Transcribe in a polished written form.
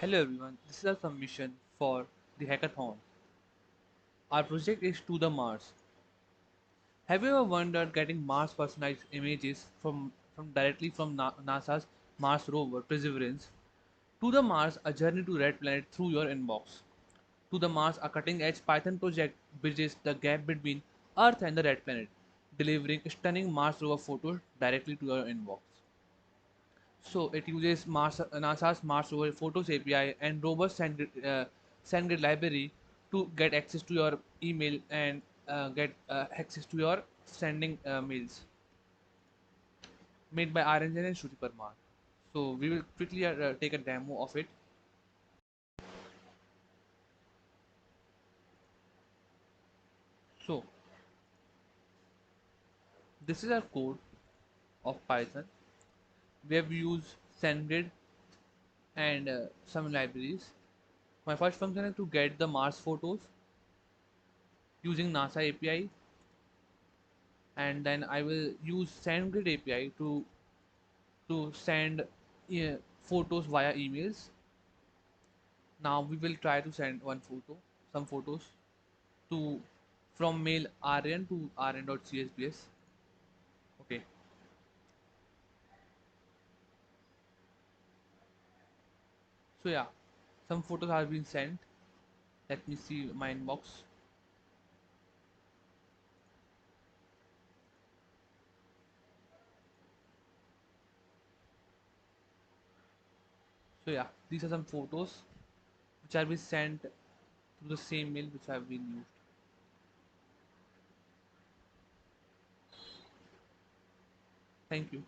Hello everyone, this is our submission for the hackathon. Our project is to the Mars. Have you ever wondered getting Mars personalized images from directly from NASA's Mars Rover Perseverance to the Mars, a journey to Red Planet through your inbox? To the Mars, a cutting-edge Python project bridges the gap between Earth and the Red Planet, delivering stunning Mars Rover photos directly to your inbox. So it uses NASA's Mars Rover Photos API and robust SendGrid library to get access to your email and get access to your sending mails made by Aranjan and Shruti Parmar. So we will quickly take a demo of it. So this is our code of Python. We have used SendGrid and some libraries. My first function is to get the Mars photos using NASA API, and then I will use SendGrid API to send photos via emails. Now we will try to send some photos to from mail rn to rn.csbs. Okay, so yeah, some photos have been sent. Let me see my inbox. So yeah, these are some photos which have been sent to the same mail which have been used. Thank you.